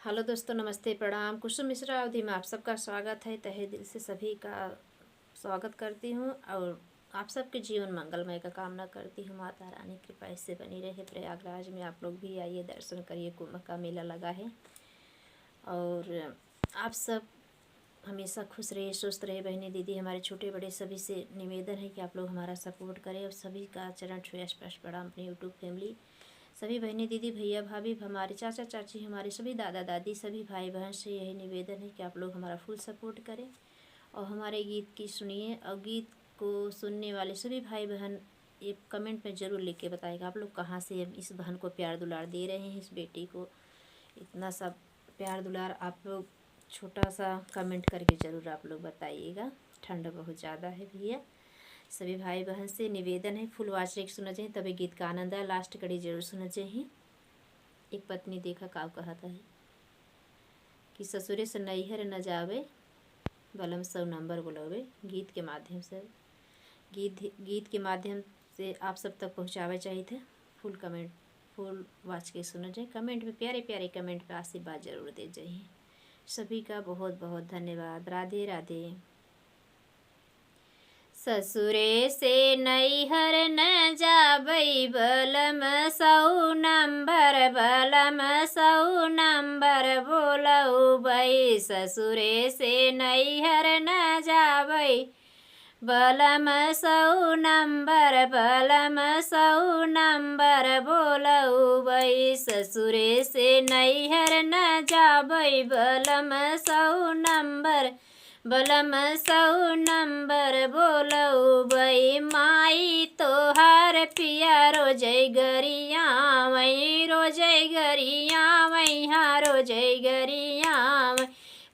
Hello दोस्तों, नमस्ते, प्रणाम। कुसुम मिश्रा अवधि में आप सबका स्वागत है। तहे दिल से सभी का स्वागत करती हूँ और आप सबके जीवन मंगलमय का कामना करती हूँ। माता रानी कृपा इससे बनी रहे। प्रयागराज में आप लोग भी आइए, दर्शन करिए। कुंभ का मेला लगा है और आप सब हमेशा खुश रहिए, स्वस्थ रहे। बहनें, दीदी, हमारे छोटे बड़े सभी से निवेदन है कि आप लोग हमारा सपोर्ट करें और सभी का चरण छुए स्पर्श प्रणाम। अपनी यूट्यूब फैमिली, सभी बहनें, दीदी, भैया, भाभी, हमारे चाचा चाची, हमारे सभी दादा दादी, सभी भाई बहन से यही निवेदन है कि आप लोग हमारा फुल सपोर्ट करें और हमारे गीत की सुनिए। और गीत को सुनने वाले सभी भाई बहन एक कमेंट में ज़रूर लिख के बताएगा आप लोग कहाँ से इस बहन को प्यार दुलार दे रहे हैं, इस बेटी को इतना सा प्यार दुलार। आप लोग छोटा सा कमेंट करके ज़रूर आप लोग बताइएगा। ठंड बहुत ज़्यादा है भैया। सभी भाई बहन से निवेदन है फुल वाच रेक सुनना चाहिए, तभी गीत का आनंद है। लास्ट कड़ी जरूर सुनना चाहिए। एक पत्नी देखा काव कहता है कि ससुरे से नैहर न जावे, बलम सौ नंबर बुलावे। गीत के माध्यम से गीत के माध्यम से आप सब तक पहुँचावे चाहिए थे। फुल वाच के सुनना चाहिए। कमेंट में प्यारे प्यारे कमेंट पे आशीर्वाद जरूर दे जाइए। सभी का बहुत बहुत धन्यवाद। राधे राधे। ससुरे से नैहर न जाबई, बलम सौ नंबर, बलम सौ नंबर बोलबई। ससुरे से नैहर न जाबई, बलम सौ नंबर, बलम सौ नंबर बोलबई। ससुरे से नैहर न जाबई, बलम सौ नंबर, बलम सौ नंबर बोलबई। माई तोहार पिया रोजै गरियावई, रोजै गरियावई, हाँ रोजै गरियावई।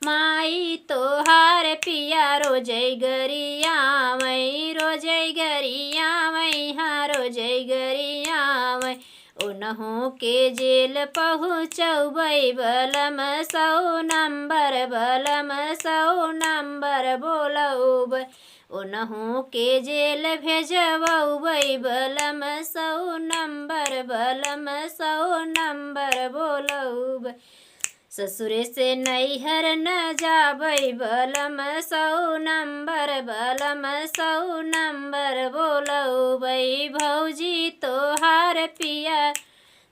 माई तोहार पिया रोजै गरियावई, रोजै गरियावई, हाँ रोजै गरियावई। ओनहु के जेल पहुँचबै, बलम सौ नंबर, बलम सौ नंबर बोलबै। ओनहु के जेल भेजबै, बलम सौ नंबर, बलम सौ नंबर बोलबै। ससुरे से नैहर न जाबै, बलम सौ नंबर, बलम सौ नंबर बोलबै। भौजी तोहार पिया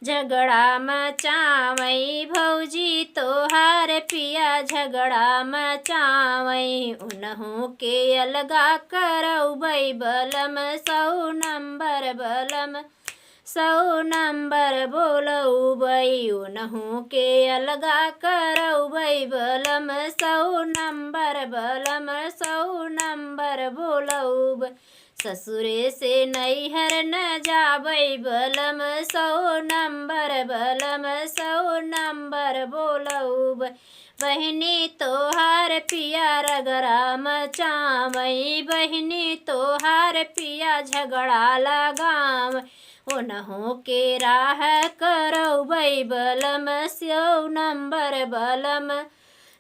झगड़ा मचावई, भौजी तोहार पिया झगड़ा मचावई। उनहु के अलगा करबै, बलम सौ नंबर, बलम सौ नंबर बोलबै। उनहु के अलगा करबै, बलम सौ नंबर, बलम सौ नंबर बोलबै। ससुरे से नैहर न जाबै, बलम सौ नंबर, बलम सौ नंबर बोलबै। बहिनी तोहार पिया रगड़ा मचावई, बहिनी तोहार पिया झगड़ा लगावई। ओनहु के राह करबै, बलम सौ नंबर, बलम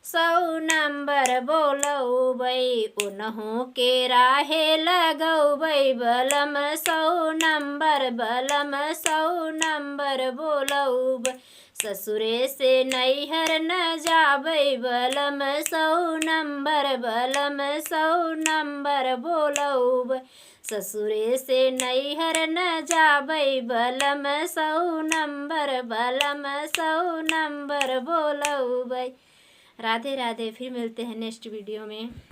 सौ नंबर बोलबै। ओनहु के राहे लगबै, बलम सौ नंबर, बलम सौ नंबर बोलबै। ससुरे से नैहर न जाबै, बलम सौ नंबर, बलम सौ नंबर बोलबै। ससुरे से नैहर न जाबै, बलम सौ नंबर, बलम सौ नंबर बोलबै। राधे राधे। फिर मिलते हैं नेक्स्ट वीडियो में।